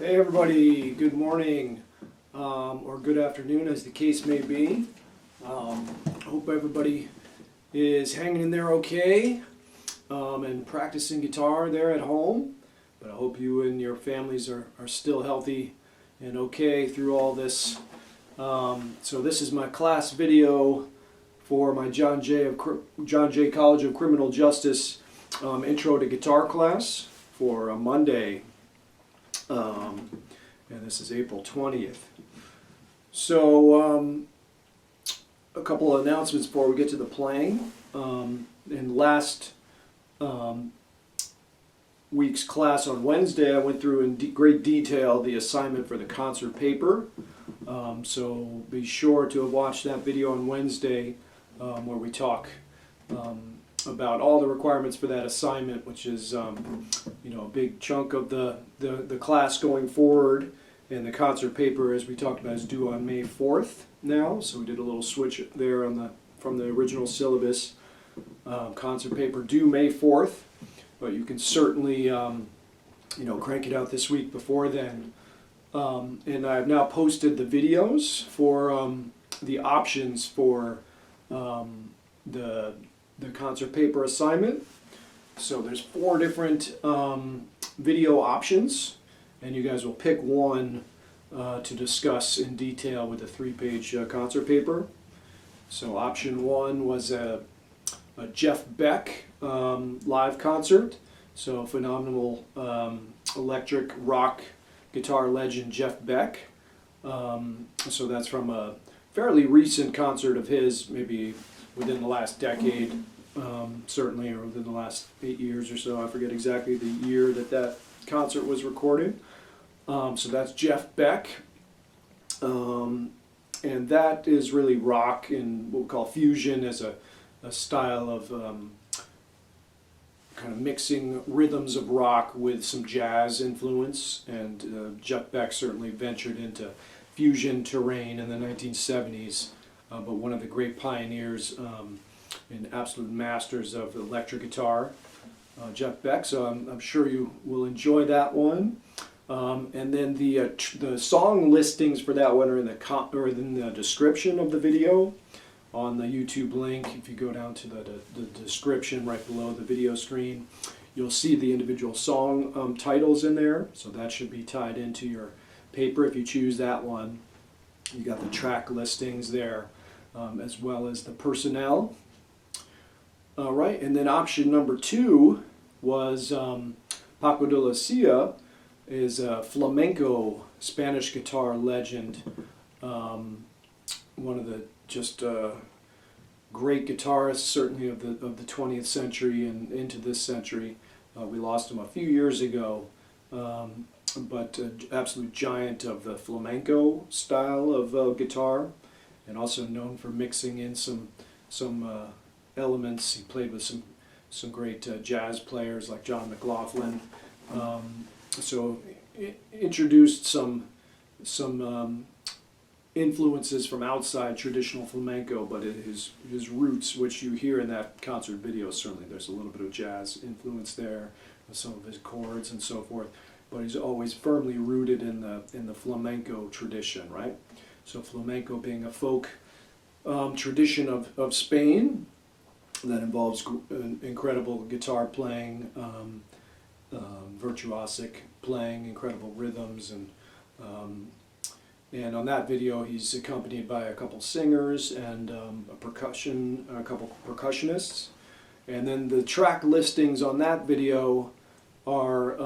Hey everybody, good morning or good afternoon as the case may be. Hope everybody is hanging in there okay and practicing guitar there at home. But I hope you and your families are still healthy and okay through all this. So this is my class video for my John Jay College of Criminal Justice Intro to Guitar class for Monday. And this is April 20th. So a couple of announcements before we get to the playing. In last week's class on Wednesday, I went through in great detail the assignment for the concert paper. So be sure to have watched that video on Wednesday where we talk about all the requirements for that assignment, which is a big chunk of the class going forward. And the concert paper, as we talked about, is due on May 4th now. So we did a little switch there from the original syllabus. Concert paper due May 4th, but you can certainly crank it out this week before then. And I've now posted the videos for the options for the concert paper assignment. So there's 4 different video options, and you guys will pick one to discuss in detail with the 3-page concert paper. So option 1 was a Jeff Beck live concert. So phenomenal electric rock guitar legend Jeff Beck. So that's from a fairly recent concert of his, maybe within the last decade, certainly, or within the last 8 years or so. I forget exactly the year that concert was recorded. So that's Jeff Beck. And that is really rock and what we call fusion as a style of kind of mixing rhythms of rock with some jazz influence. And Jeff Beck certainly ventured into fusion terrain in the 1970s, but one of the great pioneers and absolute masters of electric guitar, Jeff Beck. So I'm sure you will enjoy that one. And then the song listings for that one are in the description of the video on the YouTube link. If you go down to the description right below the video screen, you'll see the individual song titles in there. So that should be tied into your paper if you choose that one. You got the track listings there, as well as the personnel. All right, and then option number 2 was Paco de la Cia is a flamenco Spanish guitar legend, one of the just great guitarists, certainly of the 20th century and into this century. We lost him a few years ago, but absolute giant of the flamenco style of guitar, and also known for mixing in some elements. He played with some great jazz players like John McLaughlin. So introduced some influences from outside traditional flamenco, but his roots, which you hear in that concert video, certainly there's a little bit of jazz influence there with some of his chords and so forth. But he's always firmly rooted in the flamenco tradition, right? So flamenco being a folk tradition of Spain that involves incredible guitar playing, virtuosic playing, incredible rhythms, and on that video he's accompanied by a couple singers and a couple percussionists. And then the track listings on that video are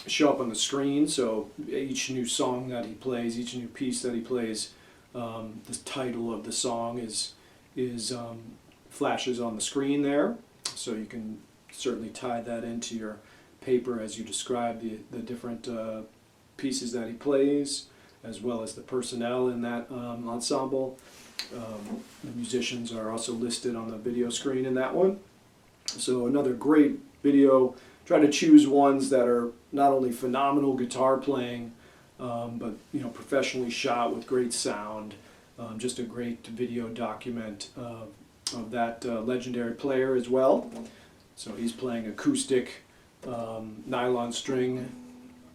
show up on the screen. So each new song that he plays, each new piece that he plays, the title of the song is flashes on the screen there. So you can certainly tie that into your paper as you describe the different pieces that he plays, as well as the personnel in that ensemble. The musicians are also listed on the video screen in that one. So another great video. Try to choose ones that are not only phenomenal guitar playing, but professionally shot with great sound. Just a great video document of that legendary player as well. So he's playing acoustic nylon string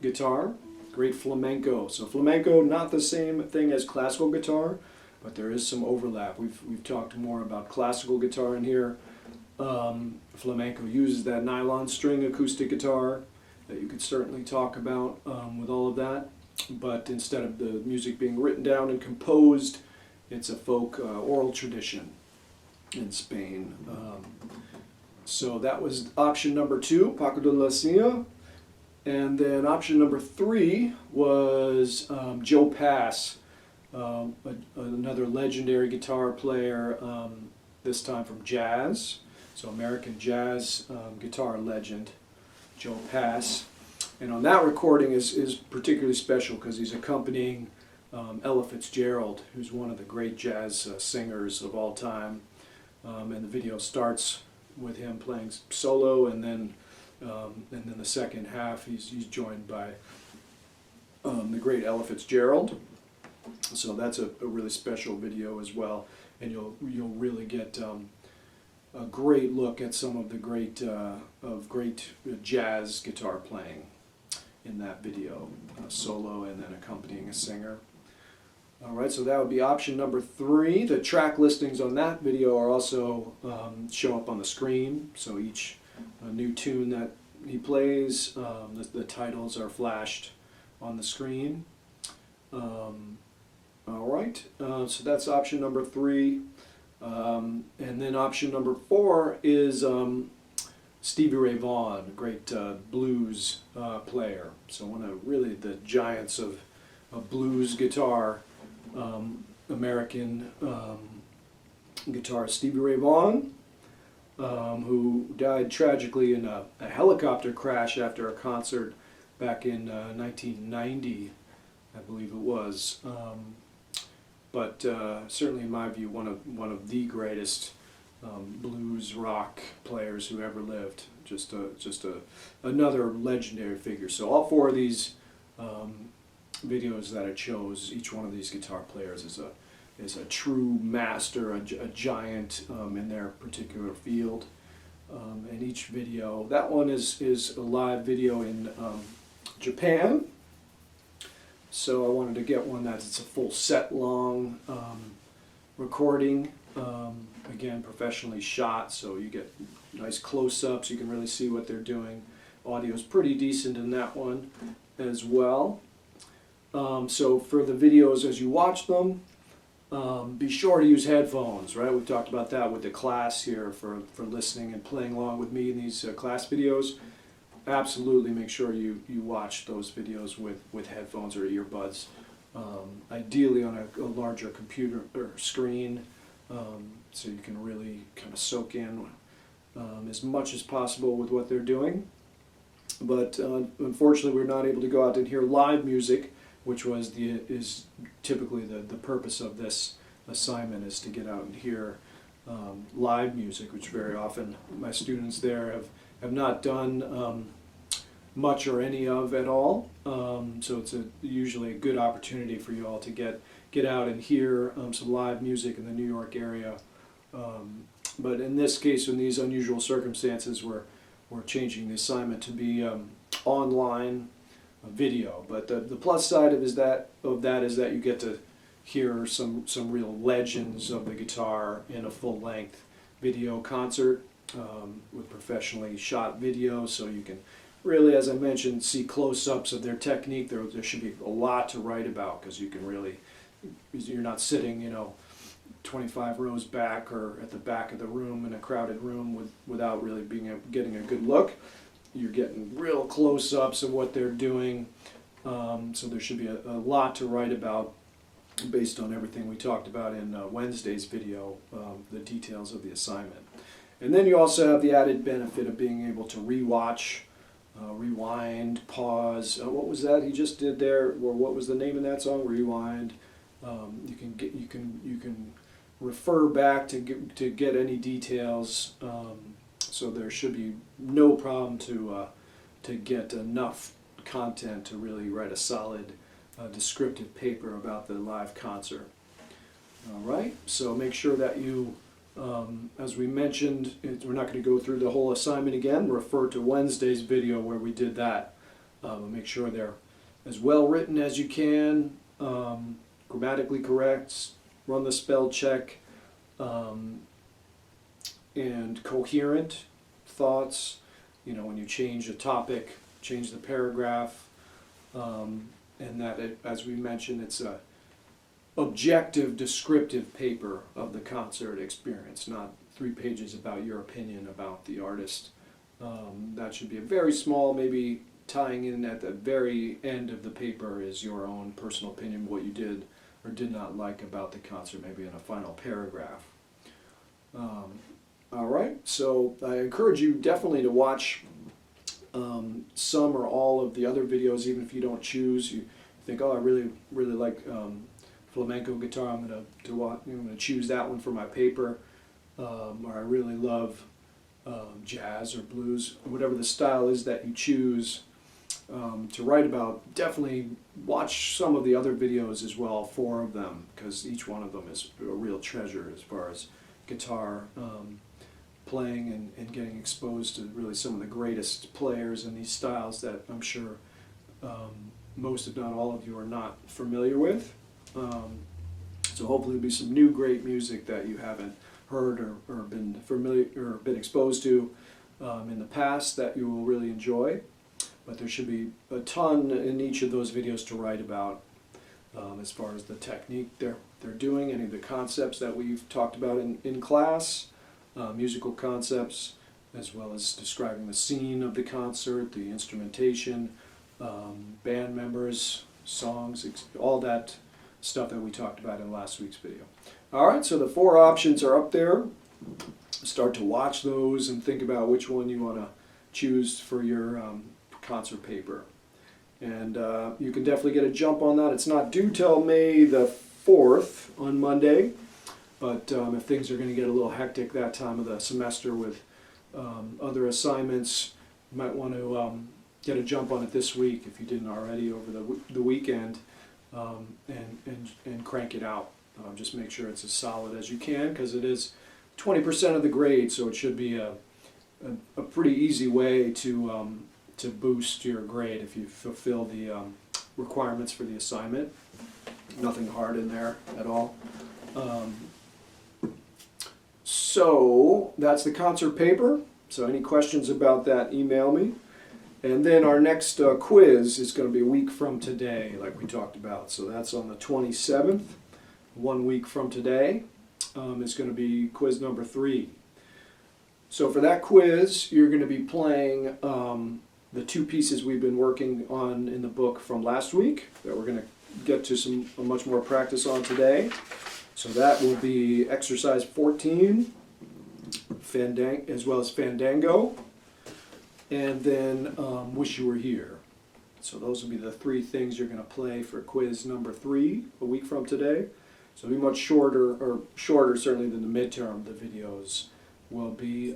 guitar, great flamenco. So flamenco, not the same thing as classical guitar, but there is some overlap. We've talked more about classical guitar in here. Flamenco uses that nylon string acoustic guitar that you could certainly talk about with all of that. But instead of the music being written down and composed, it's a folk oral tradition in Spain. So that was option number 2, Paco de Lucia. And then option number 3 was Joe Pass, another legendary guitar player, this time from jazz. So American jazz guitar legend, Joe Pass. And on that recording is particularly special because he's accompanying Ella Fitzgerald, who's one of the great jazz singers of all time. And the video starts with him playing solo, and then the second half he's joined by the great Ella Fitzgerald. So that's a really special video as well, and you'll really get a great look at some of the great jazz guitar playing in that video, solo and then accompanying a singer. Alright, so that would be option number 3. The track listings on that video are also show up on the screen, so each new tune that he plays, the titles are flashed on the screen. Alright, so that's option number 3. And then option number 4 is Stevie Ray Vaughan, a great blues player. So one of really the giants of blues guitar, American guitarist Stevie Ray Vaughan, who died tragically in a helicopter crash after a concert back in 1990, I believe it was. But certainly, in my view, one of the greatest blues rock players who ever lived. Just another legendary figure. So all 4 of these videos that I chose, each one of these guitar players is a true master, a giant in their particular field. And each video, that one is a live video in Japan. So I wanted to get one that's a full set long recording, again professionally shot, so you get nice close-ups, you can really see what they're doing. Audio is pretty decent in that one as well. So for the videos as you watch them, be sure to use headphones, right? We've talked about that with the class here for listening and playing along with me in these class videos. Absolutely make sure you watch those videos with headphones or earbuds, ideally on a larger computer or screen, so you can really kind of soak in as much as possible with what they're doing. But unfortunately we're not able to go out and hear live music, which is typically the purpose of this assignment, is to get out and hear live music, which very often my students there have not done much or any of at all. So it's usually a good opportunity for you all to get out and hear some live music in the New York area. But in this case, in these unusual circumstances, we're changing the assignment to be online video. But the plus side of that is that you get to hear some real legends of the guitar in a full-length video concert with professionally shot video, so you can really, as I mentioned, see close-ups of their technique. There should be a lot to write about, because you can really, you're not sitting 25 rows back or at the back of the room in a crowded room without really getting a good look. You're getting real close-ups of what they're doing, so there should be a lot to write about based on everything we talked about in Wednesday's video, the details of the assignment. And then you also have the added benefit of being able to rewatch, rewind, pause. What was that he just did there? Or what was the name of that song? Rewind. You can refer back to get any details. So there should be no problem to get enough content to really write a solid descriptive paper about the live concert. All right, so make sure that you, as we mentioned, we're not going to go through the whole assignment again. Refer to Wednesday's video where we did that. Make sure they're as well written as you can, grammatically correct, run the spell check, and coherent thoughts. You know, when you change a topic, change the paragraph, and that, as we mentioned, it's a objective, descriptive paper of the concert experience, not 3 pages about your opinion about the artist. That should be a very small, maybe tying in at the very end of the paper is your own personal opinion, what you did or did not like about the concert, maybe in a final paragraph. All right, so I encourage you definitely to watch some or all of the other videos, even if you don't choose. You think, oh, I really like flamenco guitar, I'm gonna choose that one for my paper, or I really love jazz or blues, whatever the style is that you choose to write about. Definitely watch some of the other videos as well, 4 of them, because each one of them is a real treasure as far as guitar playing and getting exposed to really some of the greatest players in these styles that I'm sure most, if not all of you, are not familiar with. So hopefully there'll be some new great music that you haven't heard or been familiar or been exposed to in the past that you will really enjoy. But there should be a ton in each of those videos to write about as far as the technique they're doing, any of the concepts that we've talked about in class, musical concepts, as well as describing the scene of the concert, the instrumentation, band members, songs, all that stuff that we talked about in last week's video. All right, so the 4 options are up there. Start to watch those and think about which one you want to choose for your concert paper. And you can definitely get a jump on that. It's not due till May the 4th on Monday, but if things are going to get a little hectic that time of the semester with other assignments, you might want to get a jump on it this week if you didn't already over the weekend, and crank it out. Just make sure it's as solid as you can, because it is 20% of the grade, so it should be a pretty easy way to boost your grade if you fulfill the requirements for the assignment. Nothing hard in there at all. So that's the concert paper. So any questions about that, email me. And then our next quiz is going to be a week from today, like we talked about. So that's on the 27th. 1 week from today is going to be quiz number 3. So for that quiz, you're going to be playing the 2 pieces we've been working on in the book from last week that we're going to get to much more practice on today. So that will be exercise 14, as well as Fandango, and then Wish You Were Here. So those will be the 3 things you're going to play for quiz number 3 a week from today. So it'll be much shorter certainly than the midterm. The videos will be,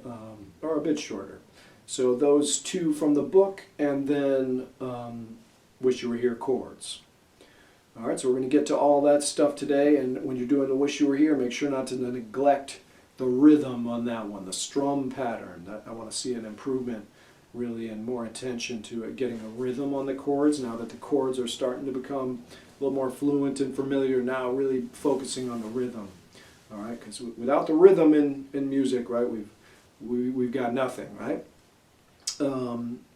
or a bit shorter. So those 2 from the book, and then Wish You Were Here chords. All right, so we're going to get to all that stuff today, and when you're doing the Wish You Were Here, make sure not to neglect the rhythm on that one, the strum pattern. I want to see an improvement really and more attention to getting a rhythm on the chords now that the chords are starting to become a little more fluent and familiar. Now really focusing on the rhythm. All right, because without the rhythm in music, right, we've got nothing, right?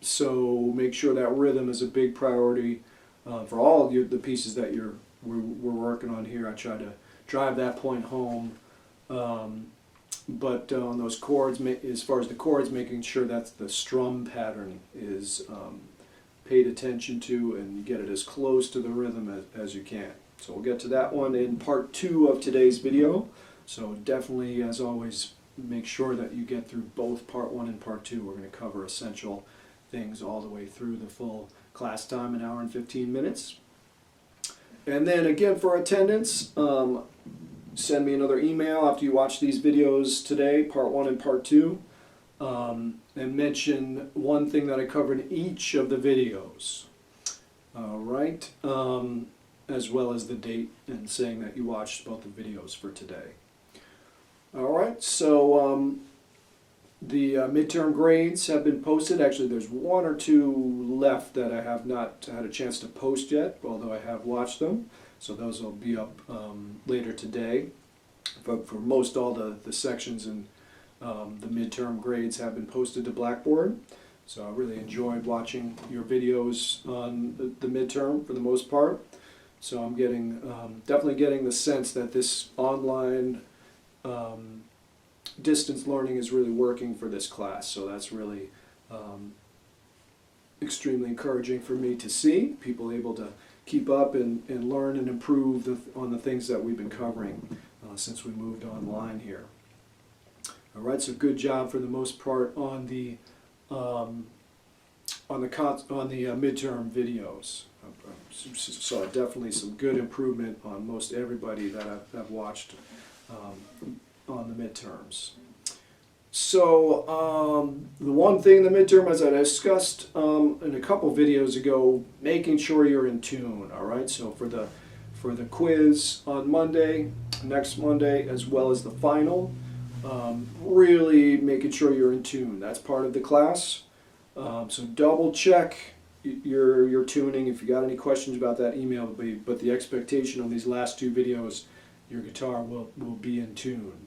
So make sure that rhythm is a big priority for all of the pieces that we're working on here. I try to drive that point home. But on those chords, as far as the chords, making sure that the strum pattern is paid attention to, and you get it as close to the rhythm as you can. So we'll get to that one in part 2 of today's video. So definitely, as always, make sure that you get through both part 1 and part 2. We're going to cover essential things all the way through the full class time, 1 hour and 15 minutes. And then again, for attendance, send me another email after you watch these videos today, part 1 and part 2, and mention one thing that I covered in each of the videos. All right, as well as the date, and saying that you watched both the videos for today. All right, so The midterm grades have been posted. Actually, there's one or two left that I have not had a chance to post yet, although I have watched them. So those will be up later today. But for most all the sections and the midterm grades have been posted to Blackboard. So I really enjoyed watching your videos on the midterm for the most part. So I'm getting definitely getting the sense that this online distance learning is really working for this class. So that's really extremely encouraging for me to see people able to keep up and learn and improve on the things that we've been covering since we moved online here. All right, so good job for the most part on the midterm videos. So definitely some good improvement on most everybody that I've watched on the midterms. So the one thing in the midterm, as I discussed in a couple videos ago, making sure you're in tune. All right, so for the quiz on Monday, next Monday, as well as the final, really making sure you're in tune. That's part of the class. So double check your tuning. If you got any questions about that, email me. But the expectation on these last two videos, your guitar will be in tune.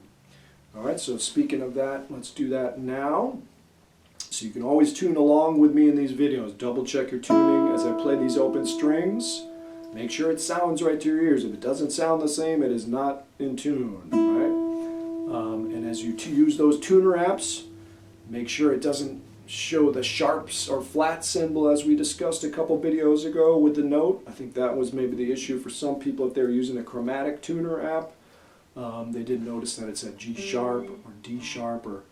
All right, so speaking of that, let's do that now. So you can always tune along with me in these videos. Double check your tuning as I play these open strings. Make sure it sounds right to your ears. If it doesn't sound the same, it is not in tune, right? And as you use those tuner apps, make sure it doesn't show the sharps or flat symbol as we discussed a couple videos ago with the note. I think that was maybe the issue for some people if they were using a chromatic tuner app. They didn't notice that it said G sharp or D sharp or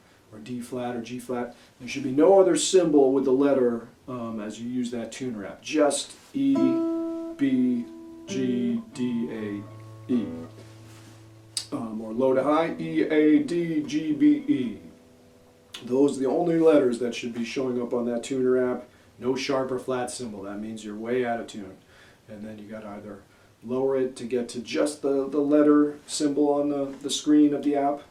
D flat or G flat. There should be no other symbol with the letter as you use that tuner app. Just E, B, G, D, A, E. Or low to high, E, A, D, G, B, E. Those are the only letters that should be showing up on that tuner app. No sharp or flat symbol. That means you're way out of tune. And then you got to either lower it to get to just the letter symbol on the screen of the app,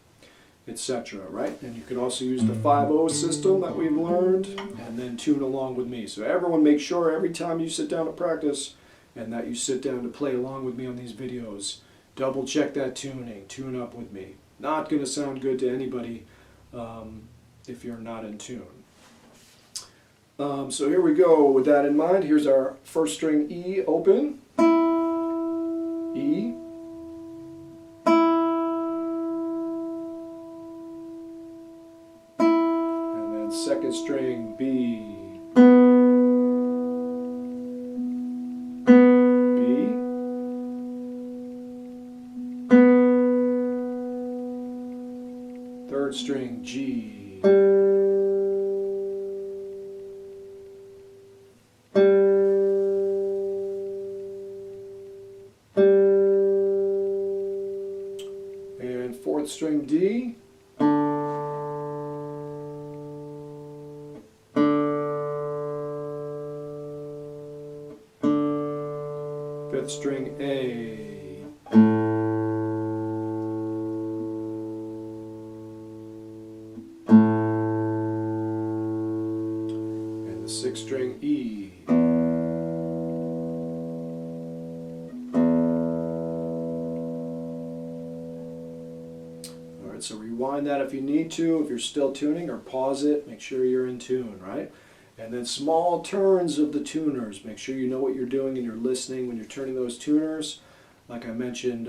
etc. Right? And you can also use the 5/0 system that we've learned and then tune along with me. So everyone make sure every time you sit down to practice and that you sit down to play along with me on these videos, double check that tuning, tune up with me. Not going to sound good to anybody if you're not in tune. So here we go. With that in mind, here's our first string E open. E. And then second string B. B. Third string G. And fourth string D. Fifth string A. And the sixth string E. So rewind that if you need to, if you're still tuning, or pause it, make sure you're in tune, right? And then small turns of the tuners. Make sure you know what you're doing and you're listening when you're turning those tuners. Like I mentioned,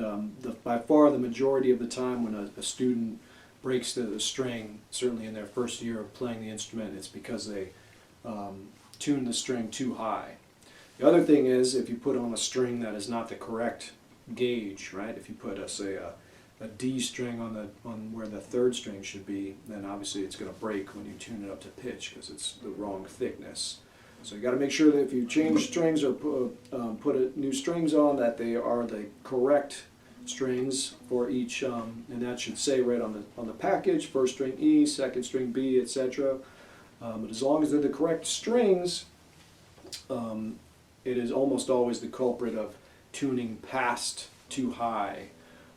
by far the majority of the time when a student breaks the string, certainly in their first year of playing the instrument, it's because they tune the string too high. The other thing is if you put on a string that is not the correct gauge, right? If you put, say, a D string on where the third string should be, then obviously it's going to break when you tune it up to pitch because it's the wrong thickness. So you got to make sure that if you change strings or put new strings on, that they are the correct strings for each, and that should say right on the package, first string E, second string B, etc. But as long as they're the correct strings, it is almost always the culprit of tuning past too high.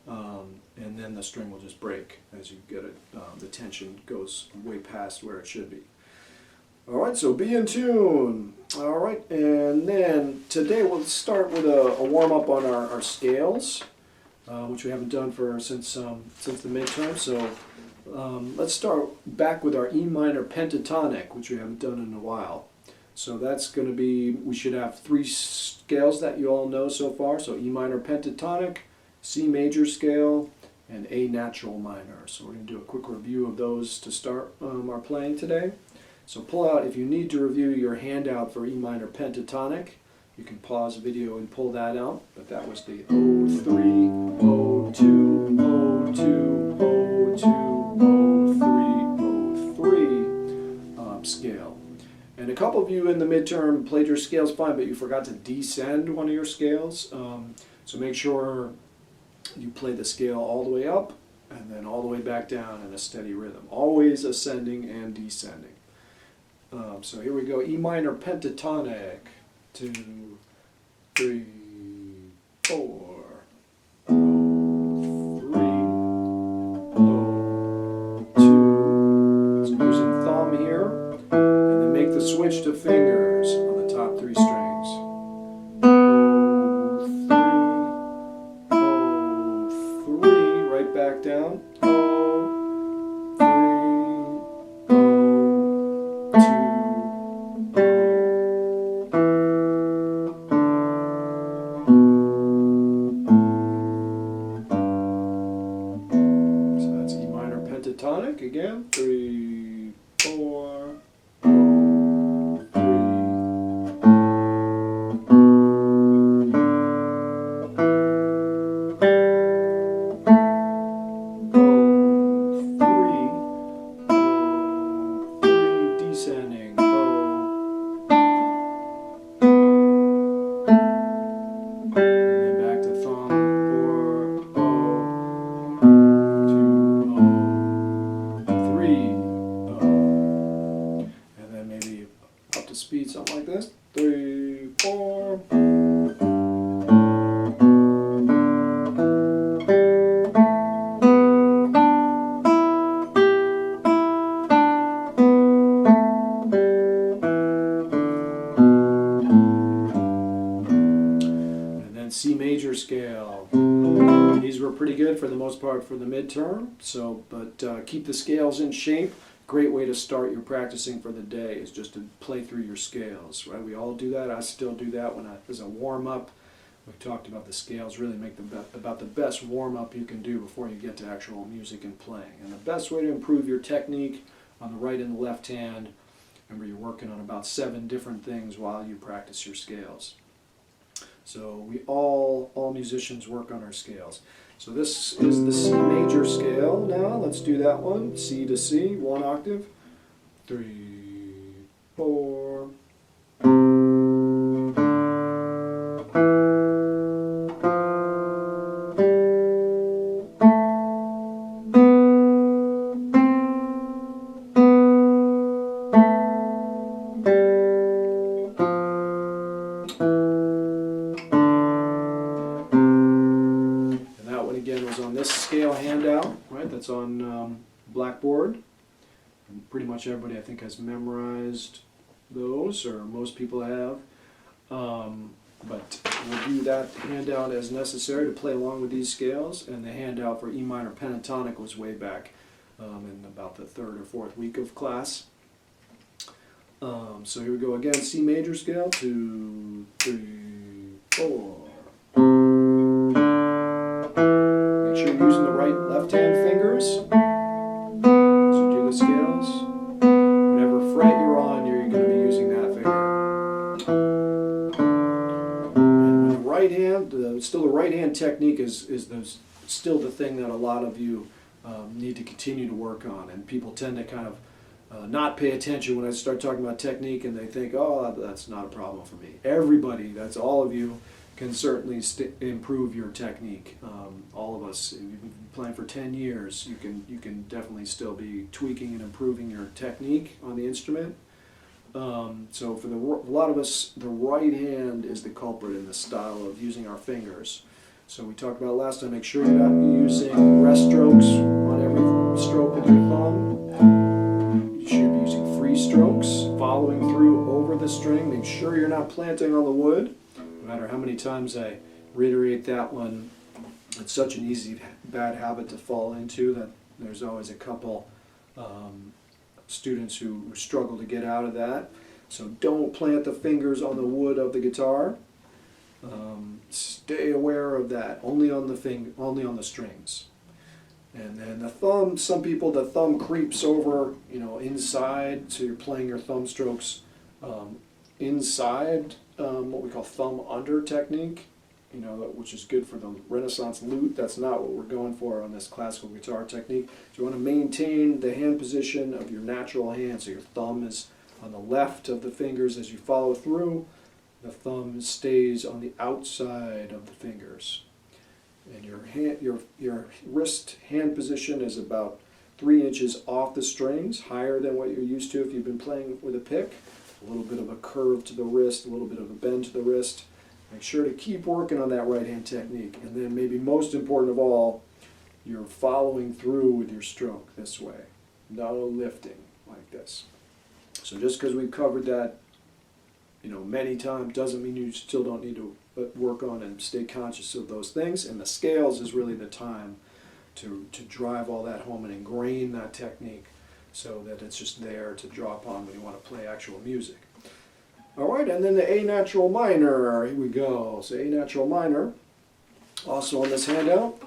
and then the string will just break as you get it. The tension goes way past where it should be. All right, so be in tune. All right, and then today we'll start with a warm-up on our scales, which we haven't done since the midterm. So let's start back with our E minor pentatonic, which we haven't done in a while. So that's going to be, we should have 3 scales that you all know so far. So E minor pentatonic, C major scale, and A natural minor. So we're going to do a quick review of those to start our playing today. So pull out, if you need to review your handout for E minor pentatonic, you can pause the video and pull that out. But that was the O3, O2, O2, O2, O3, O3 scale. And a couple of you in the midterm played your scales fine, but you forgot to descend one of your scales. So make sure you play the scale all the way up and then all the way back down in a steady rhythm. Always ascending and descending. So here we go, E minor pentatonic, 2, 3, 4, O3, O2. So using thumb here, and then make the switch to fingers on the top 3 strings. O3, O3, right back down. Pentatonic again, 3, 4, 3. Descending, and then back to thumb, 4, 3, and then maybe up to speed, something like this, 3, 4. And then C major scale. These were pretty good for the most part for the midterm, but keep the scales in shape. Great way to start your practicing for the day is just to play through your scales, right? We all do that. I still do that as a warm-up. We've talked about the scales, really make about the best warm-up you can do before you get to actual music and playing. And the best way to improve your technique on the right and the left hand, remember you're working on about 7 different things while you practice your scales. So we all musicians work on our scales. So this is the C major scale now. Let's do that one. C to C, 1 octave. 3, 4. Again was on this scale handout, right? That's on Blackboard. And pretty much everybody I think has memorized those, or most people have. But we'll do that handout as necessary to play along with these scales. And the handout for E minor pentatonic was way back in about the 3rd or 4th week of class. So here we go again. C major scale, 2, 3, 4. Make sure you're using the right left-hand fingers as you do the scales. Whatever fret you're on, you're going to be using that finger. And with the right hand, still the right hand technique is still the thing that a lot of you need to continue to work on. And people tend to kind of not pay attention when I start talking about technique, and they think, oh, that's not a problem for me. Everybody, that's all of you, can certainly improve your technique. All of us, if you've been playing for 10 years, you can definitely still be tweaking and improving your technique on the instrument. So for a lot of us, the right hand is the culprit in the style of using our fingers. So we talked about last time, make sure you're not using rest strokes on every stroke with your thumb. You should be using free strokes, following through over the string. Make sure you're not planting on the wood. No matter how many times I reiterate that one, it's such an easy bad habit to fall into that there's always a couple students who struggle to get out of that. So don't plant the fingers on the wood of the guitar. Stay aware of that. Only on the strings. And then the thumb. Some people, the thumb creeps over, inside. So you're playing your thumb strokes inside, what we call thumb under technique. Which is good for the Renaissance lute. That's not what we're going for on this classical guitar technique. So you want to maintain the hand position of your natural hand. So your thumb is on the left of the fingers as you follow through. The thumb stays on the outside of the fingers. And your wrist hand position is about 3 inches off the strings, higher than what you're used to if you've been playing with a pick. A little bit of a curve to the wrist, a little bit of a bend to the wrist. Make sure to keep working on that right hand technique. And then maybe most important of all, you're following through with your stroke this way. No lifting like this. So just because we've covered that many times doesn't mean you still don't need to work on and stay conscious of those things. And the scales is really the time to drive all that home and ingrain that technique so that it's just there to draw upon when you want to play actual music. All right, and then the A natural minor. Here we go. So A natural minor, also on this handout.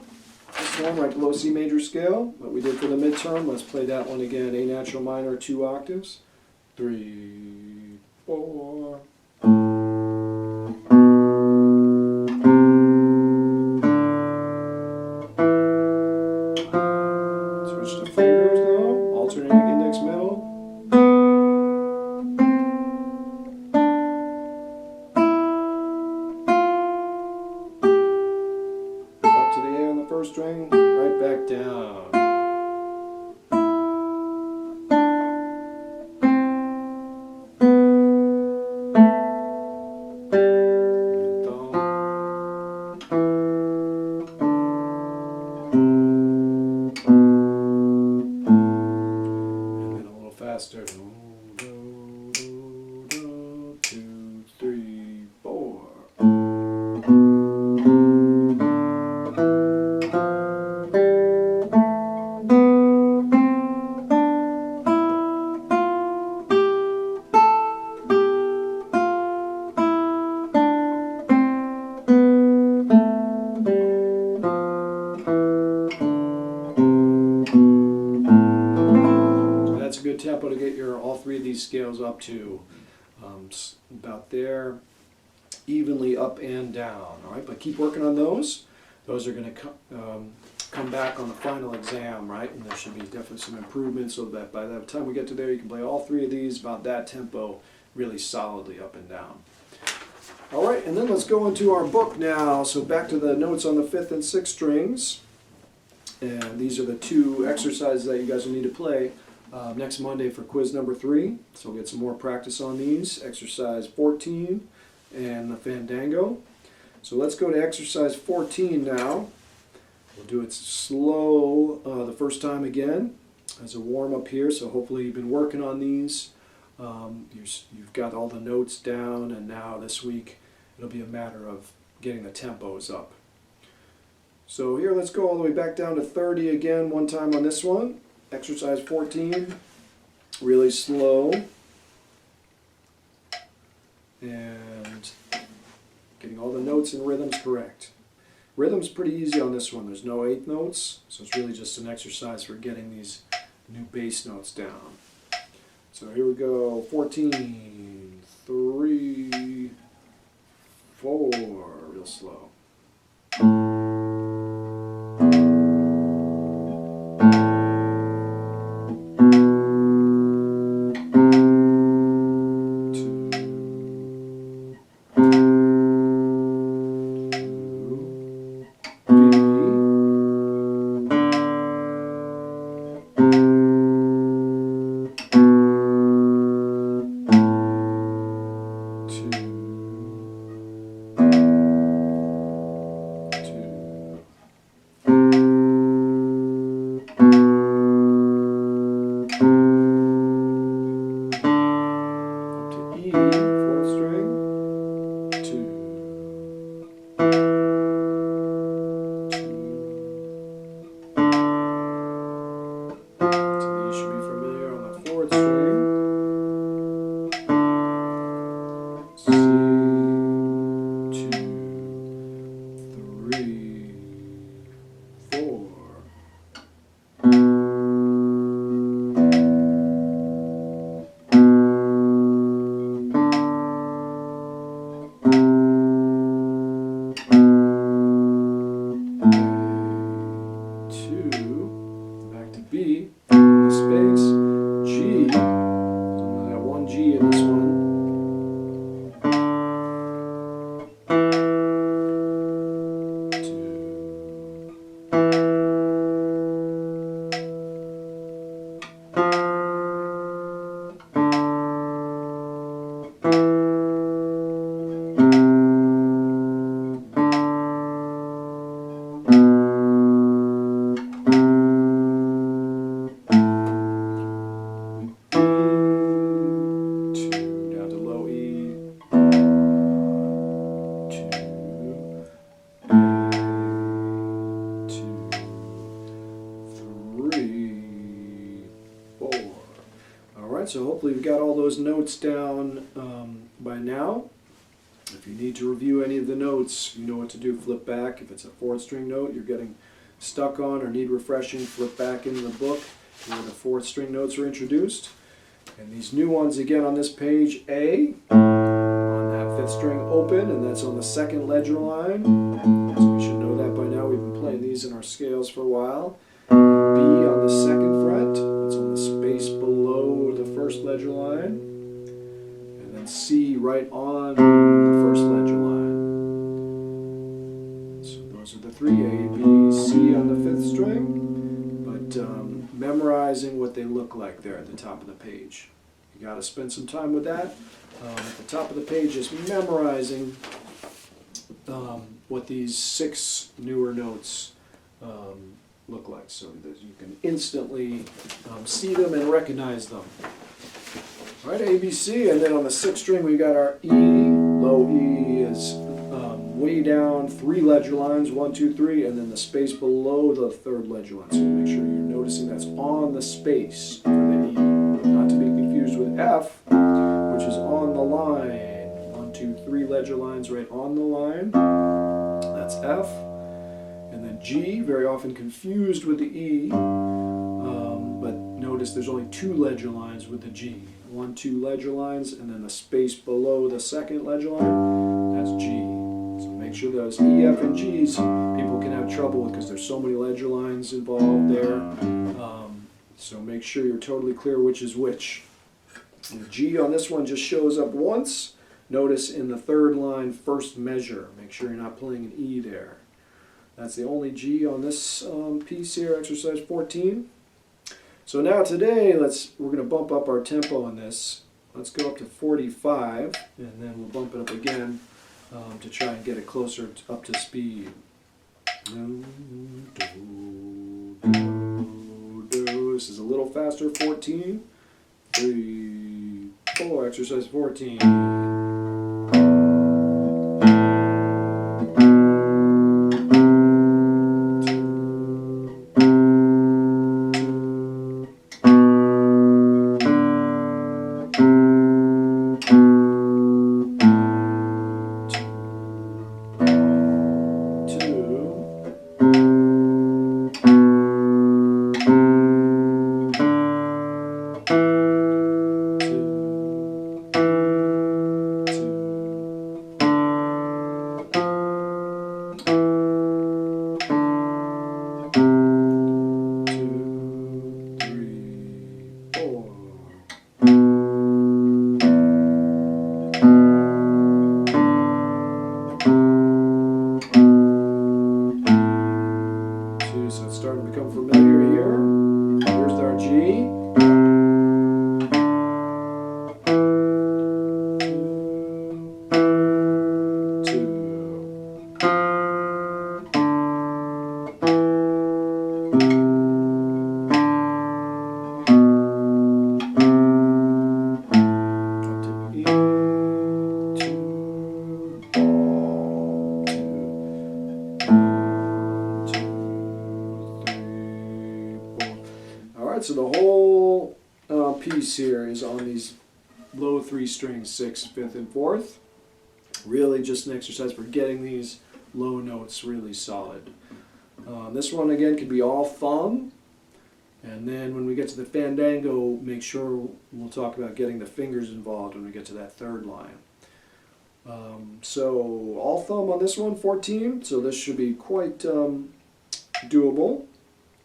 This one right below C major scale, what we did for the midterm. Let's play that one again. A natural minor, 2 octaves. 3, 4. Switch to fingers now, alternating index middle. Up to the A on the first string, right back down. Faster. Do, do, do, do, 2, 3, 4. That's a good tempo to get all 3 of these scales up to about there, evenly up and down. All right, but keep working on those. Those are going to come back on the final exam, right? And there should be definitely some improvements so that by the time we get to there, you can play all 3 of these about that tempo really solidly up and down. All right, and then let's go into our book now. So back to the notes on the 5th and 6th strings. And these are the 2 exercises that you guys will need to play next Monday for quiz number 3. So we'll get some more practice on these. Exercise 14 and the Fandango. So let's go to exercise 14 now. We'll do it slow the first time again as a warm-up here. So hopefully you've been working on these. You've got all the notes down, and now this week it'll be a matter of getting the tempos up. So here, let's go all the way back down to 30 again, one time on this one. Exercise 14, really slow, and getting all the notes and rhythms correct. Rhythm's pretty easy on this one. There's no 8th notes, so it's really just an exercise for getting these new bass notes down. So here we go, 14, 3, 4, real slow. E, 4th string, 2, 2. So these should be familiar on the 4th string. C, 2, 3, 4. Back to B, the space, G, so I'm going to have one G in this one. So hopefully you've got all those notes down by now. If you need to review any of the notes, you know what to do. Flip back. If it's a 4th string note you're getting stuck on or need refreshing, flip back into the book where the 4th string notes are introduced. And these new ones again on this page, A, on that 5th string open, and that's on the 2nd ledger line. So we should know that by now. We've been playing these in our scales for a while. B on the 2nd fret, that's on the space below the 1st ledger line. And then C right on the 1st ledger line. So those are the 3, A, B, C on the 5th string. But memorizing what they look like there at the top of the page. You got to spend some time with that. At the top of the page is memorizing what these 6 newer notes look like, so that you can instantly see them and recognize them. All right, A, B, C, and then on the 6th string we got our E. Low E is way down 3 ledger lines, 1, 2, 3, and then the space below the 3rd ledger line. So make sure you're noticing that's on the space for the E, not to be confused with F, which is on the line. 1, 2, 3 ledger lines right on the line. That's F. And then G, very often confused with the E, but notice there's only 2 ledger lines with the G. 1, 2 ledger lines, and then the space below the 2nd ledger line, that's G. So make sure those E, F, and G's people can have trouble with because there's so many ledger lines involved there. So make sure you're totally clear which is which. And the G on this one just shows up once. Notice in the 3rd line, 1st measure. Make sure you're not playing an E there. That's the only G on this piece here, exercise 14. So now today, we're going to bump up our tempo on this. Let's go up to 45, and then we'll bump it up again to try and get it closer up to speed. This is a little faster, 14. 3, 4, exercise 14. so the whole piece here is on these low 3 strings, 6th, 5th, and 4th. Really just an exercise for getting these low notes really solid. This one again could be all thumb, and then when we get to the fandango, make sure we'll talk about getting the fingers involved when we get to that 3rd line. So all thumb on this one, 14, so this should be quite doable.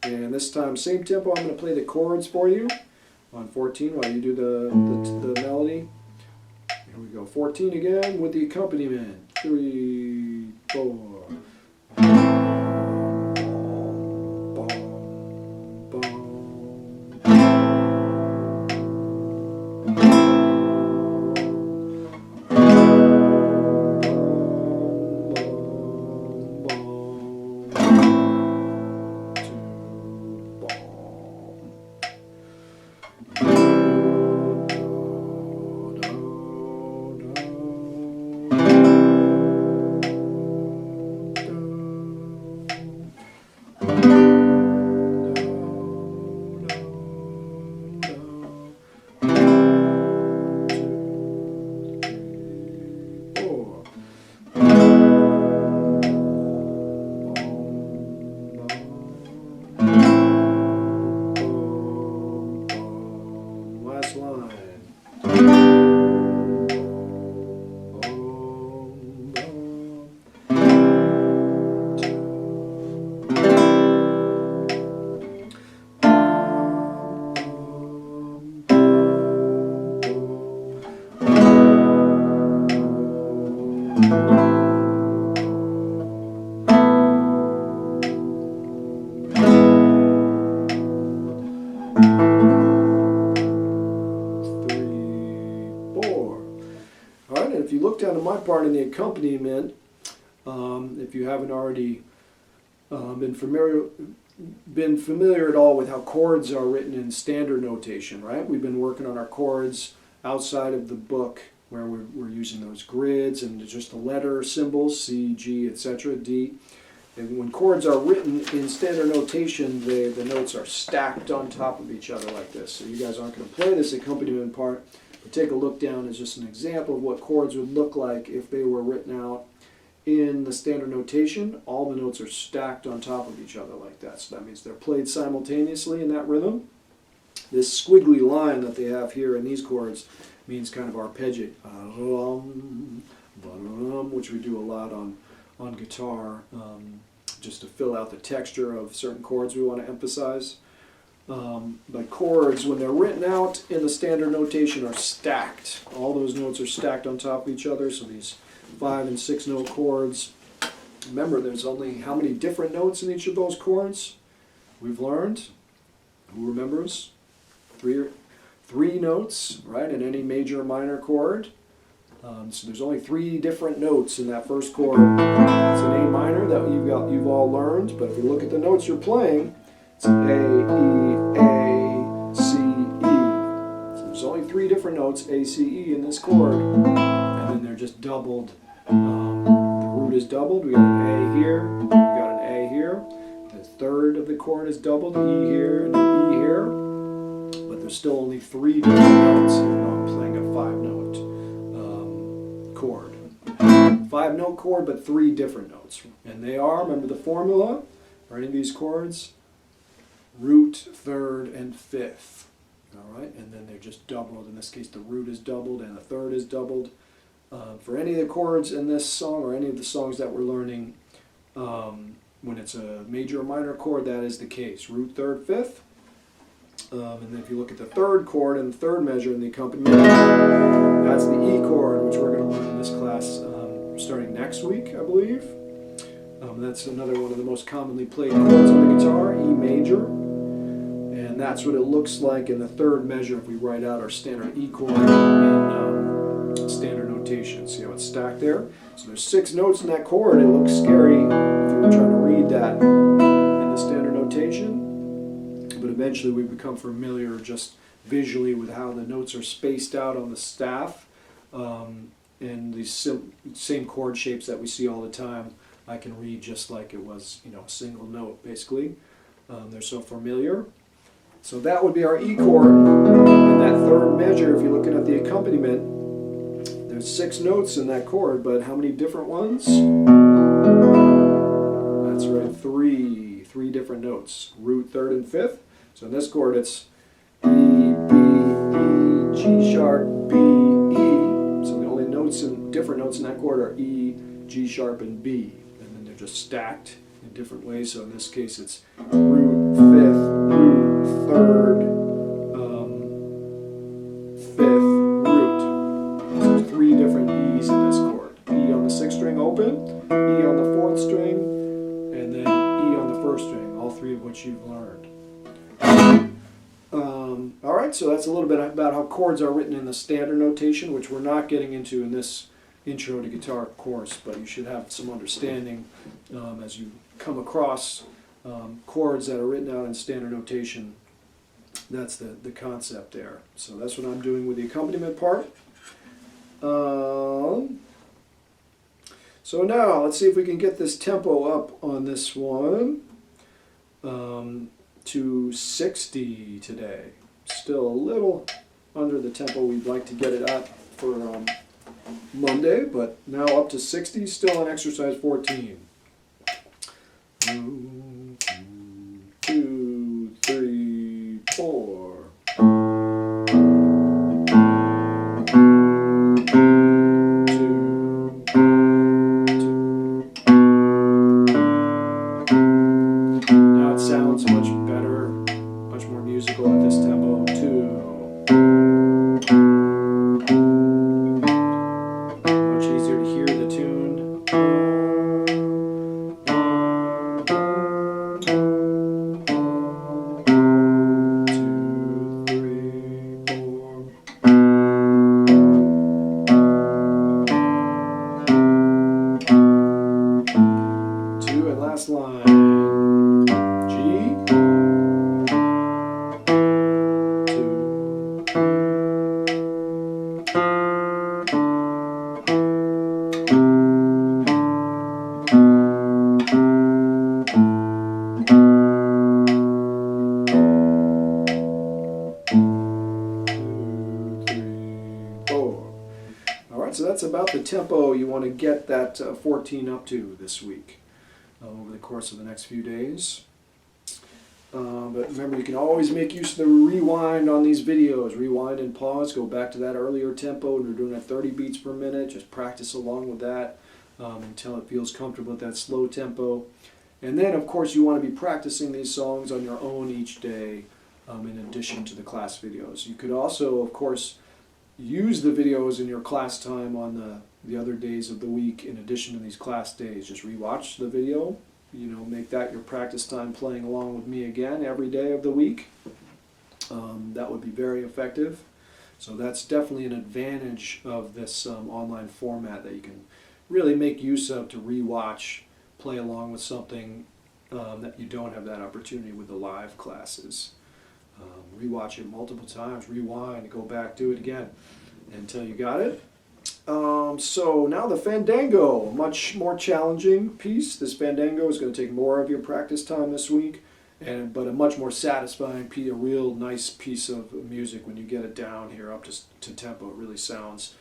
And this time, same tempo, I'm going to play the chords for you on 14 while you do the melody. Here we go, 14 again with the accompaniment. 3, 4. If you look down to my part in the accompaniment, if you haven't already been familiar at all with how chords are written in standard notation, right? We've been working on our chords outside of the book where we're using those grids and just the letter symbols, C, G, etc., D. And when chords are written in standard notation, the notes are stacked on top of each other like this. So you guys aren't going to play this accompaniment part. Take a look down as just an example of what chords would look like if they were written out in the standard notation. All the notes are stacked on top of each other like that. So that means they're played simultaneously in that rhythm. This squiggly line that they have here in these chords means kind of arpeggiate, which we do a lot on guitar, just to fill out the texture of certain chords we want to emphasize. But chords, when they're written out in the standard notation, are stacked. All those notes are stacked on top of each other, so these 5- and 6-note chords. Remember, there's only how many different notes in each of those chords? We've learned. Who remembers? Three notes, right, in any major or minor chord. So there's only 3 different notes in that first chord. It's an A minor that you've all learned, but if you look at the notes you're playing, it's A, E, A, C, E. So there's only 3 different notes, A, C, E, in this chord. And then they're just doubled. The root is doubled. We got an A here. We got an A here. The third of the chord is doubled. E here and an E here. But there's still only 3 different notes, even though I'm playing a 5-note chord. 5-note chord, but 3 different notes. And they are, remember the formula for any of these chords? Root, 3rd, and 5th. All right, and then they're just doubled. In this case, the root is doubled and the 3rd is doubled. For any of the chords in this song or any of the songs that we're learning, when it's a major or minor chord, that is the case. Root, 3rd, 5th. And then if you look at the 3rd chord and the 3rd measure in the accompaniment, that's the E chord, which we're going to learn in this class starting next week, I believe. That's another one of the most commonly played chords on the guitar, E major. And that's what it looks like in the 3rd measure if we write out our standard E chord in standard notation. See how it's stacked there? So there's 6 notes in that chord. It looks scary if you were trying to read that in the standard notation. But eventually we become familiar just visually with how the notes are spaced out on the staff. And these same chord shapes that we see all the time, I can read just like it was, a single note, basically. They're so familiar. So that would be our E chord. In that third measure, if you're looking at the accompaniment, there's 6 notes in that chord, but how many different ones? That's right, 3. 3 different notes. Root, 3rd, and 5th. So in this chord, it's E, B, E, G sharp, B, E. So the only notes and different notes in that chord are E, G sharp, and B. And then they're just stacked in different ways. So in this case, it's root, 5th, root, 3rd, 5th, root. So there's 3 different E's in this chord. E on the 6th string open, E on the 4th string, and then E on the 1st string, all 3 of which you've learned. Alright, so that's a little bit about how chords are written in the standard notation, which we're not getting into in this intro to guitar course, but you should have some understanding as you come across chords that are written out in standard notation. That's the concept there. So that's what I'm doing with the accompaniment part. So now, let's see if we can get this tempo up on this one to 60 today. Still a little under the tempo we'd like to get it at for Monday, but now up to 60, still on exercise 14. 1, 2, 3, 4. Now it sounds much better, much more musical at this tempo. 2. Much easier to hear the tune. 2, 3, 4. 2 and last line. G. 2. 2, 3, 4. Alright, so that's about the tempo you want to get that 14 up to this week over the course of the next few days. But remember, you can always make use of the rewind on these videos. Rewind and pause, go back to that earlier tempo, and we're doing at 30 beats per minute. Just practice along with that until it feels comfortable at that slow tempo. And then, of course, you want to be practicing these songs on your own each day in addition to the class videos. You could also, of course, use the videos in your class time on the other days of the week in addition to these class days. Just rewatch the video, make that your practice time playing along with me again every day of the week. That would be very effective. So that's definitely an advantage of this online format that you can really make use of to rewatch, play along with something that you don't have that opportunity with the live classes. Rewatch it multiple times, rewind, go back, do it again until you got it. So now the Fandango, much more challenging piece. This Fandango is going to take more of your practice time this week, but a much more satisfying piece, a real nice piece of music when you get it down here up to tempo. It really sounds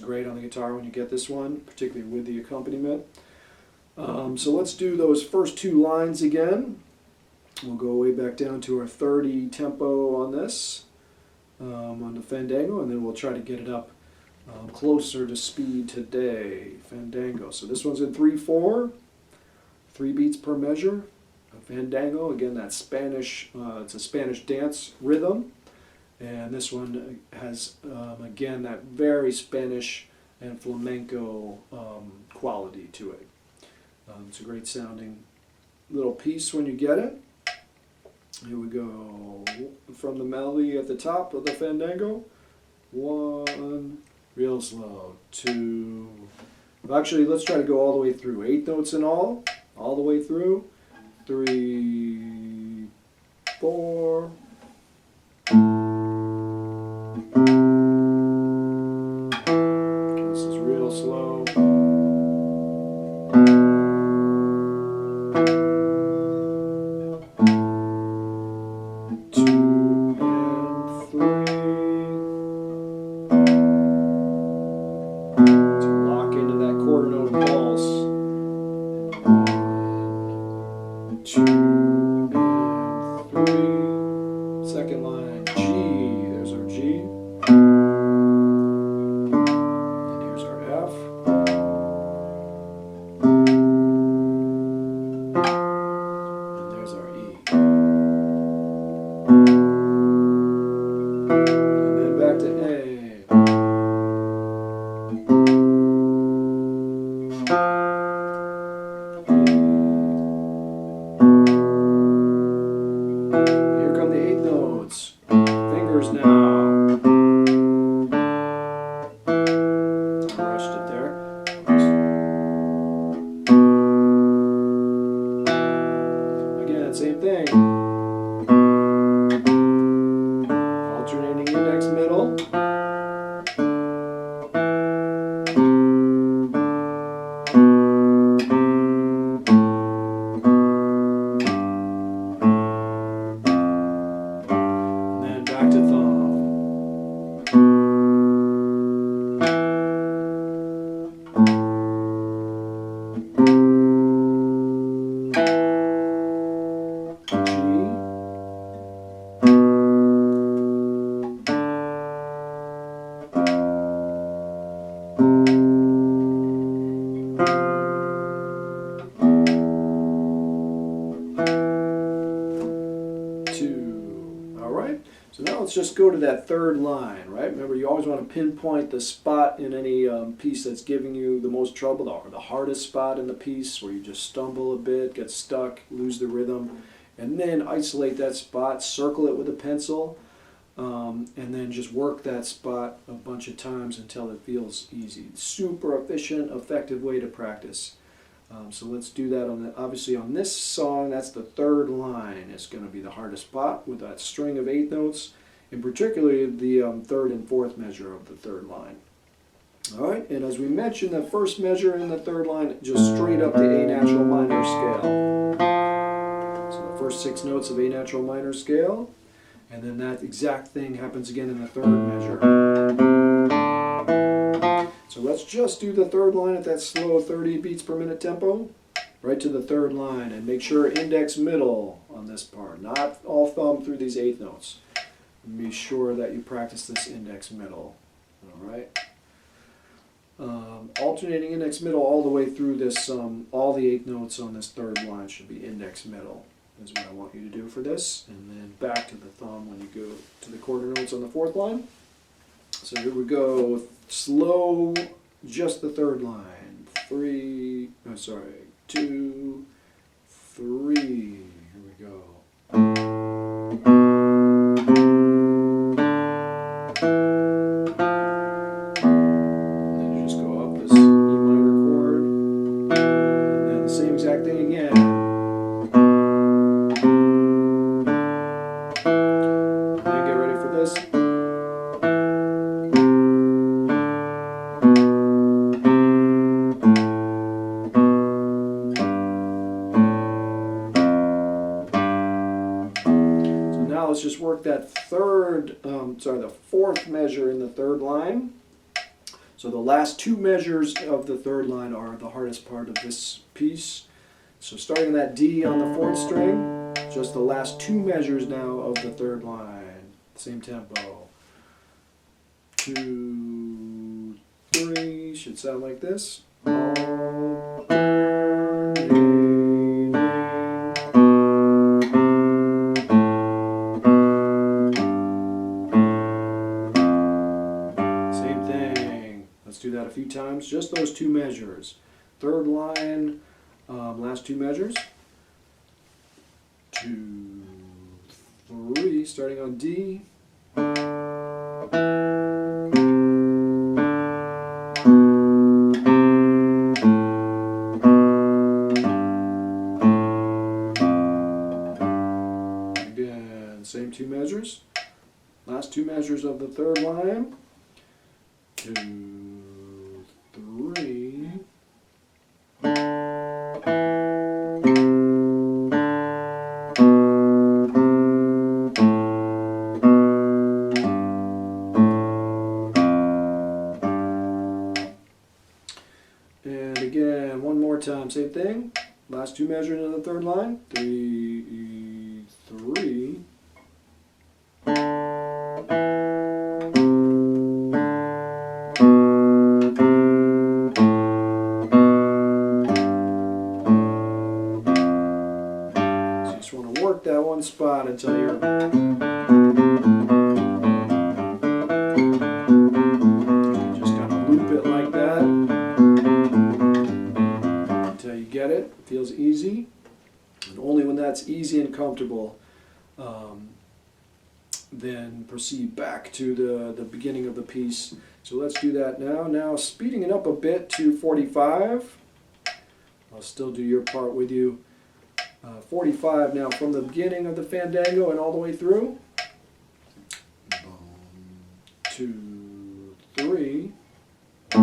great on the guitar when you get this one, particularly with the accompaniment. So let's do those first 2 lines again. We'll go way back down to our 30 tempo on this, on the Fandango, and then we'll try to get it up closer to speed today. Fandango. So this one's in 3/4, 3 beats per measure. A Fandango, again, that's Spanish. It's a Spanish dance rhythm, and this one has again that very Spanish and flamenco quality to it. It's a great sounding little piece when you get it. Here we go. From the melody at the top of the Fandango. 1, real slow. 2. Actually, let's try to go all the way through. 8 notes in all the way through. 3, 4. This is real slow. 2. let's just go to that third line, right? Remember, you always want to pinpoint the spot in any piece that's giving you the most trouble, or the hardest spot in the piece where you just stumble a bit, get stuck, lose the rhythm, and then isolate that spot, circle it with a pencil, and then just work that spot a bunch of times until it feels easy. Super efficient, effective way to practice. So let's do that obviously on this song. That's the third line. It's going to be the hardest spot with that string of 8 notes, and particularly the third and fourth measure of the third line. All right, and as we mentioned, the first measure in the third line, just straight up the A natural minor scale. So the first 6 notes of A natural minor scale, and then that exact thing happens again in the third measure. So let's just do the third line at that slow 30 beats per minute tempo, right to the third line, and make sure index middle on this part, not all thumb through these 8 notes. Be sure that you practice this index middle, all right? Alternating index middle all the way through this, all the 8 notes on this third line should be index middle, is what I want you to do for this, and then back to the thumb when you go to the quarter notes on the fourth line. So here we go, slow, just the third line. 2, 3, here we go. And then you just go up this E minor chord, and then the same exact thing again. And then get ready for this. Let's just work that the fourth measure in the third line. So the last 2 measures of the third line are the hardest part of this piece. So starting that D on the 4th string, just the last 2 measures now of the third line. Same tempo. 2, 3, should sound like this. Do that a few times, just those 2 measures. Third line, last 2 measures. 2, 3, starting on D. Again, same 2 measures. Last 2 measures of the third line. 2, 3. And again, one more time, same thing. Last 2 measures in the third line. 3, 3. Work that one spot until you're just kind of loop it like that until you get it. It feels easy, and only when that's easy and comfortable, then proceed back to the beginning of the piece. So let's do that now. Now speeding it up a bit to 45. I'll still do your part with you. 45 now from the beginning of the fandango and all the way through. 2, 3. 2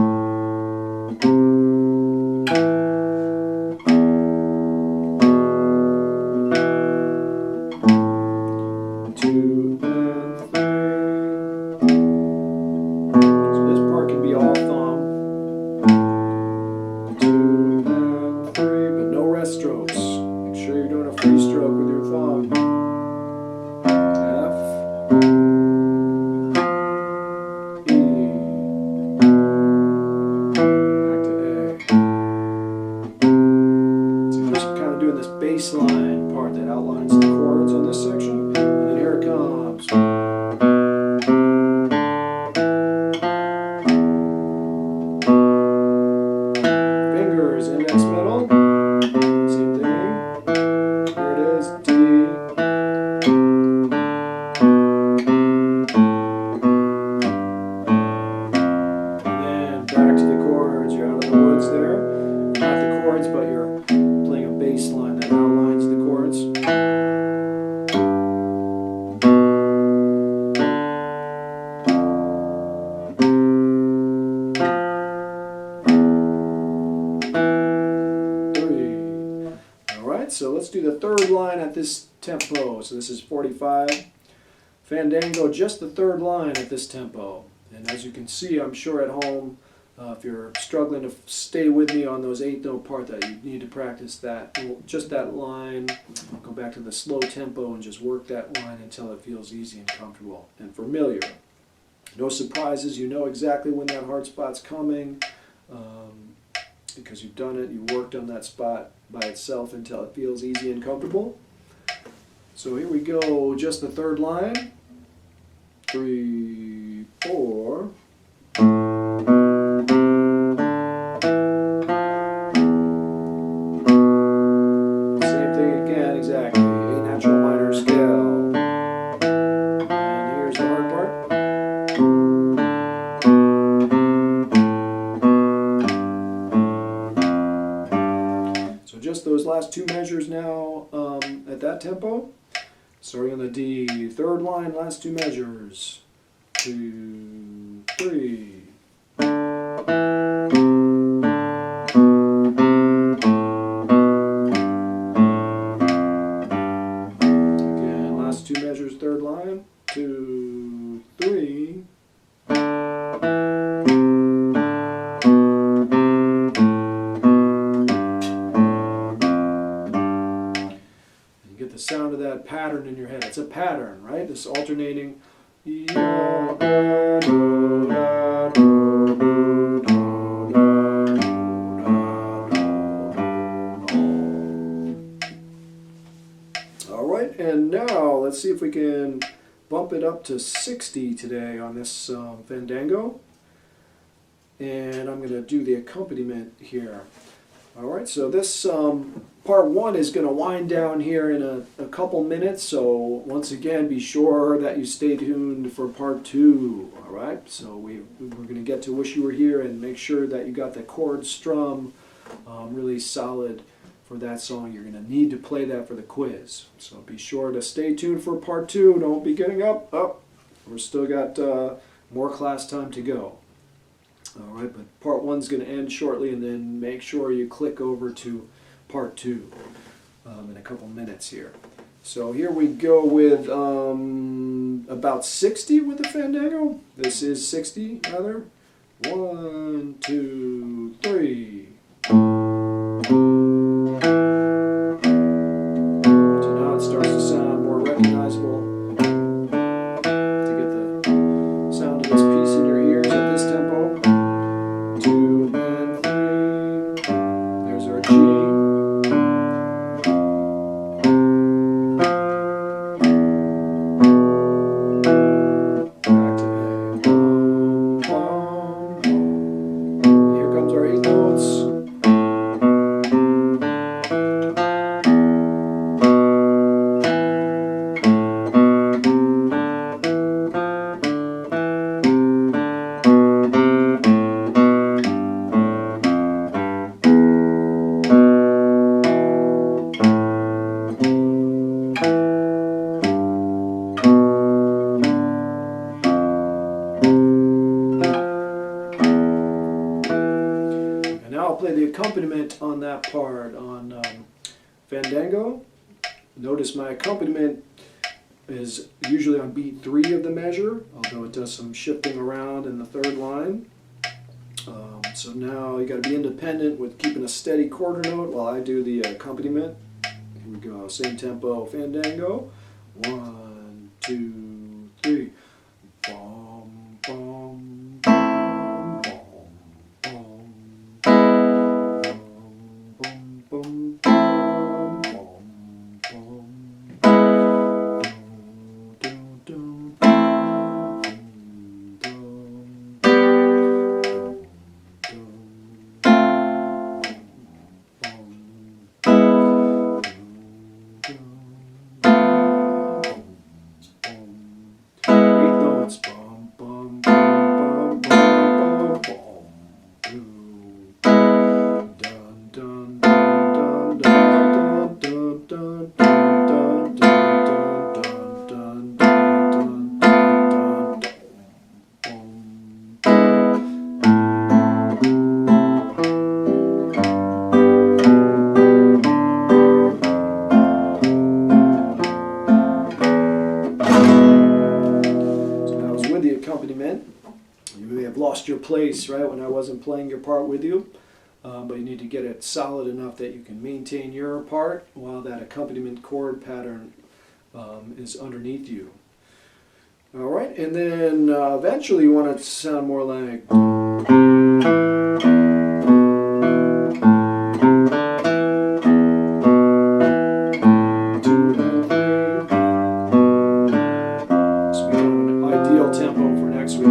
and 3. So this part can be all thumb. 2 and 3, but no rest strokes. Make sure you're doing a free stroke with your thumb. F, E, back to A. So you're just kind of doing this bass line part that outlines the chords on this section. And then here it comes. right, so let's do the third line at this tempo. So this is 45. Fandango, just the third line at this tempo. And as you can see, I'm sure at home, if you're struggling to stay with me on those 8-note part, that you need to practice that, just that line. Go back to the slow tempo and just work that line until it feels easy and comfortable and familiar. No surprises, you know exactly when that hard spot's coming, because you've done it, you worked on that spot by itself until it feels easy and comfortable. So here we go, just the third line. 3, 4. Same thing again, exactly. A natural minor scale. And here's the hard part. So just those last two measures now at that tempo. Starting on the D, third line, last two measures. 2, 3. Again, last two measures, third line. 2, 3. Get the sound of that pattern in your head. It's a pattern, right? This alternating. All right, and now let's see if we can bump it up to 60 today on this Fandango. And I'm going to do the accompaniment here. All right, so this part one is going to wind down here in a couple minutes, so once again be sure that you stay tuned for part two. All right, so we're going to get to Wish You Were Here and make sure that you got the chord strum really solid for that song. You're going to need to play that for the quiz, so be sure to stay tuned for part two. Don't be getting up. We're still got more class time to go. All right, but part one's going to end shortly, and then make sure you click over to part two in a couple minutes here. So here we go with about 60 with the Fandango. This is 60, rather. 1, 2, 3. So now it starts to sound more recognizable. To get the sound of this piece in your ears at this tempo. 2 and 3. There's our G. Back to A. Bum, bum, bum. Here comes our 8 notes. I'll play the accompaniment on that part on Fandango. Notice my accompaniment is usually on beat 3 of the measure, although it does some shifting around in the third line. So now you got to be independent with keeping a steady quarter note while I do the accompaniment. Here we go, same tempo, Fandango. 1, 2, 3. Bum, bum, bum, bum. place, right, when I wasn't playing your part with you. But you need to get it solid enough that you can maintain your part while that accompaniment chord pattern is underneath you. All right, and then eventually you want it to sound more like... tempo for next week.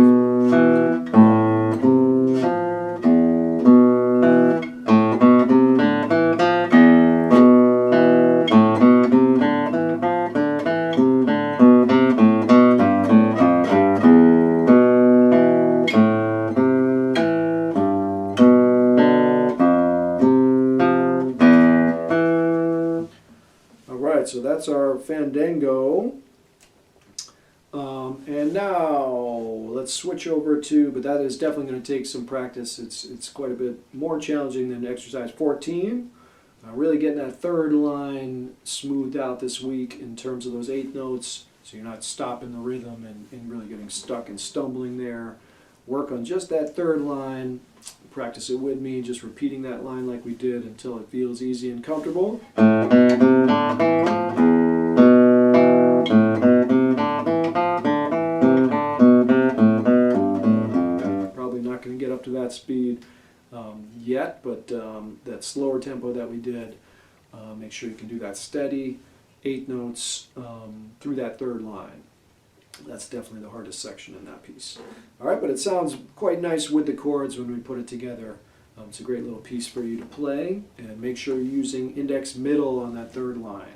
All right, so that's our fandango. And now let's switch over to, but that is definitely going to take some practice. It's quite a bit more challenging than exercise 14. Really getting that third line smoothed out this week in terms of those 8 notes, so you're not stopping the rhythm and really getting stuck and stumbling there. Work on just that third line. Practice it with me, just repeating that line like we did until it feels easy and comfortable. Get up to that speed yet, but that slower tempo that we did, make sure you can do that steady 8 notes through that third line. That's definitely the hardest section in that piece. All right, but it sounds quite nice with the chords when we put it together. It's a great little piece for you to play, and make sure you're using index middle on that third line.